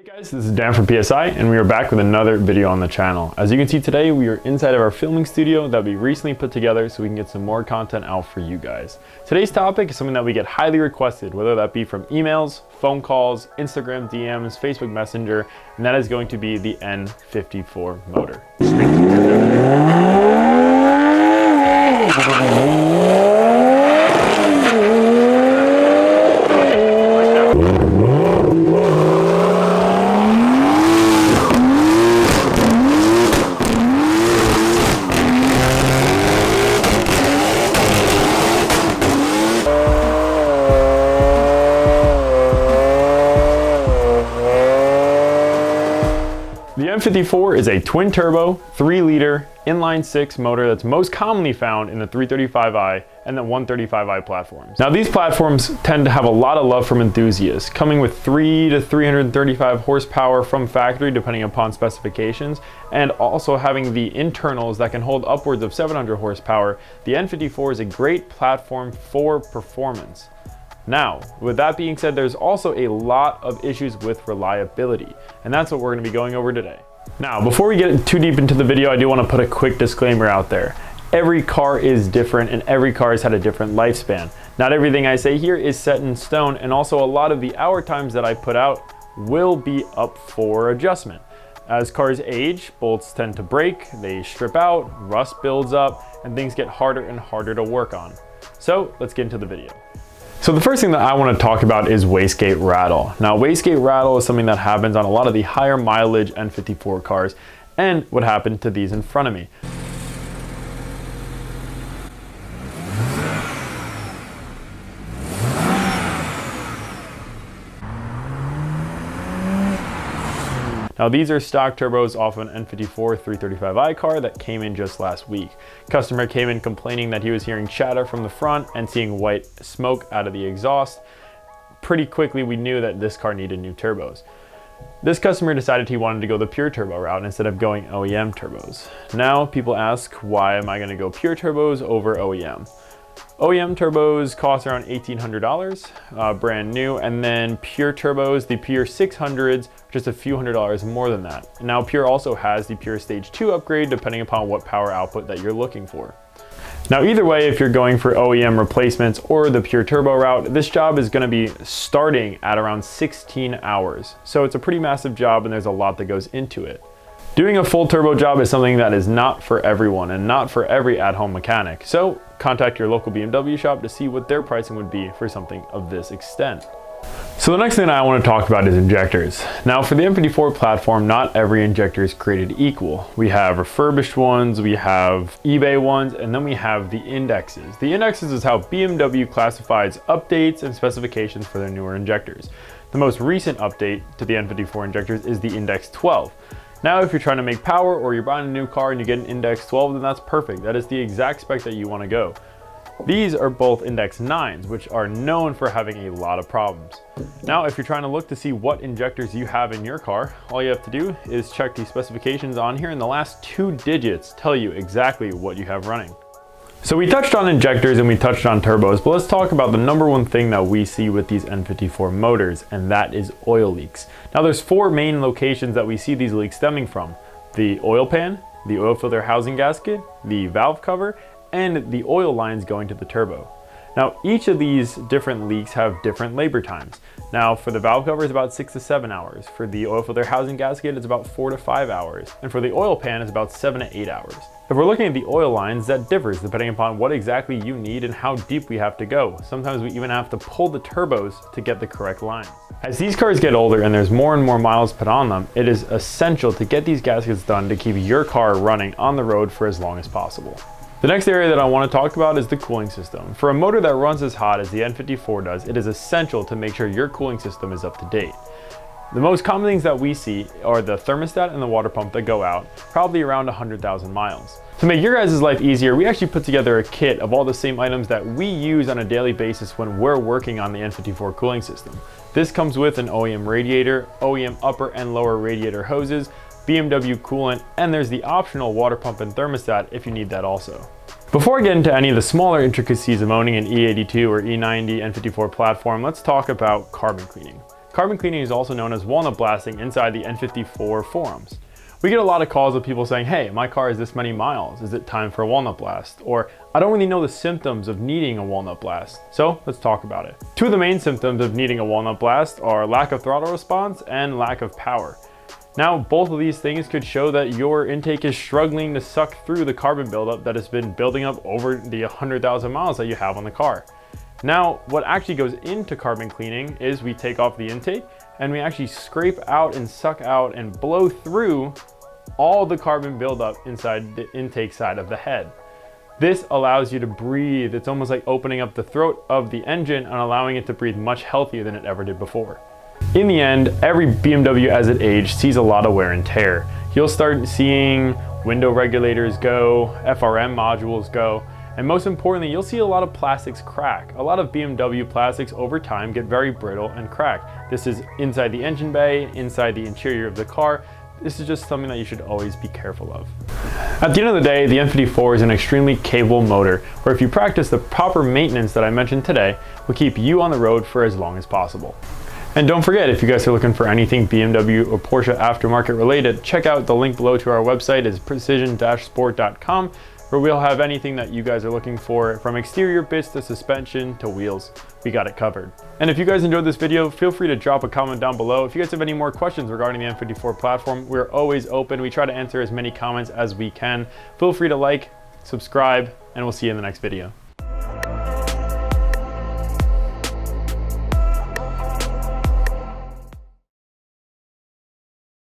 Hey guys, this is Dan from PSI and we are back with another video on the channel. As you can see today, we are inside of our filming studio that we recently put together so we can get some more content out for you guys. Today's topic is something that we get highly requested, whether that be from emails, phone calls, Instagram DMs, Facebook Messenger, and that is going to be the N54 motor. The N54 is a twin turbo, 3-liter, inline 6 motor that's most commonly found in the 335i and the 135i platforms. Now these platforms tend to have a lot of love from enthusiasts, coming with 3 to 335 horsepower from factory depending upon specifications, and also having the internals that can hold upwards of 700 horsepower. The N54 is a great platform for performance. Now, with that being said, there's also a lot of issues with reliability, and that's what we're going to be going over today. Now, before we get too deep into the video, I do want to put a quick disclaimer out there. Every car is different and every car has had a different lifespan. Not everything I say here is set in stone, and also a lot of the hour times that I put out will be up for adjustment. As cars age, bolts tend to break, they strip out, rust builds up, and things get harder and harder to work on. So let's get into the video. So the first thing that I want to talk about is wastegate rattle. Now wastegate rattle is something that happens on a lot of the higher mileage N54 cars, and what happened to these in front of me. Now these are stock turbos off an N54 335i car that came in just last week. Customer came in complaining that he was hearing chatter from the front and seeing white smoke out of the exhaust. Pretty quickly we knew that this car needed new turbos. This customer decided he wanted to go the pure turbo route instead of going OEM turbos. Now people ask, why am I going to go pure turbos over OEM? OEM turbos cost around $1,800, brand new, and then pure turbos, the pure 600s, just a few $100s more than that. Now pure also has the pure stage 2 upgrade depending upon what power output that you're looking for. Now either way, if you're going for OEM replacements or the pure turbo route, this job is going to be starting at around 16 hours. So it's a pretty massive job and there's a lot that goes into it. Doing a full turbo job is something that is not for everyone and not for every at-home mechanic. So contact your local BMW shop to see what their pricing would be for something of this extent. So the next thing I want to talk about is injectors. Now for the N54 platform, not every injector is created equal. We have refurbished ones, we have eBay ones, and then we have the indexes. The indexes is how BMW classifies updates and specifications for their newer injectors. The most recent update to the N54 injectors is the Index 12. Now, if you're trying to make power or you're buying a new car and you get an Index 12, then that's perfect. That is the exact spec that you want to go. These are both Index 9s, which are known for having a lot of problems. Now, if you're trying to look to see what injectors you have in your car, all you have to do is check the specifications on here, and the last 2 digits tell you exactly what you have running. So we touched on injectors and we touched on turbos, but let's talk about the number one thing that we see with these N54 motors, and that is oil leaks. Now there's 4 main locations that we see these leaks stemming from: the oil pan, the oil filter housing gasket, the valve cover, and the oil lines going to the turbo. Now each of these different leaks have different labor times. Now for the valve cover it's about 6 to 7 hours. For the oil filter housing gasket it's about 4 to 5 hours. And for the oil pan it's about 7 to 8 hours. If we're looking at the oil lines, that differs depending upon what exactly you need and how deep we have to go. Sometimes we even have to pull the turbos to get the correct line. As these cars get older and there's more and more miles put on them, it is essential to get these gaskets done to keep your car running on the road for as long as possible. The next area that I want to talk about is the cooling system. For a motor that runs as hot as the N54 does, it is essential to make sure your cooling system is up to date. The most common things that we see are the thermostat and the water pump that go out, probably around 100,000 miles. To make your guys' life easier, we actually put together a kit of all the same items that we use on a daily basis when we're working on the N54 cooling system. This comes with an OEM radiator, OEM upper and lower radiator hoses, BMW coolant, and there's the optional water pump and thermostat if you need that also. Before I get into any of the smaller intricacies of owning an E82 or E90 N54 platform, let's talk about carbon cleaning. Carbon cleaning is also known as walnut blasting inside the N54 forums. We get a lot of calls of people saying, hey, my car is this many miles, is it time for a walnut blast? Or, I don't really know the symptoms of needing a walnut blast. So let's talk about it. Two of the main symptoms of needing a walnut blast are lack of throttle response and lack of power. Now, both of these things could show that your intake is struggling to suck through the carbon buildup that has been building up over the 100,000 miles that you have on the car. Now, what actually goes into carbon cleaning is we take off the intake and we actually scrape out and suck out and blow through all the carbon buildup inside the intake side of the head. This allows you to breathe. It's almost like opening up the throat of the engine and allowing it to breathe much healthier than it ever did before. In the end, every BMW as it ages sees a lot of wear and tear. You'll start seeing window regulators go, FRM modules go, and most importantly, you'll see a lot of plastics crack. A lot of BMW plastics over time get very brittle and crack. This is inside the engine bay, inside the interior of the car. This is just something that you should always be careful of. At the end of the day, the N54 is an extremely capable motor where if you practice the proper maintenance that I mentioned today, will keep you on the road for as long as possible. And don't forget, if you guys are looking for anything BMW or Porsche aftermarket related, check out the link below to our website is precision-sport.com, where we'll have anything that you guys are looking for, from exterior bits to suspension to wheels. We got it covered. And if you guys enjoyed this video, feel free to drop a comment down below. If you guys have any more questions regarding the N54 platform, we're always open. We try to answer as many comments as we can. Feel free to like, subscribe, and we'll see you in the next video.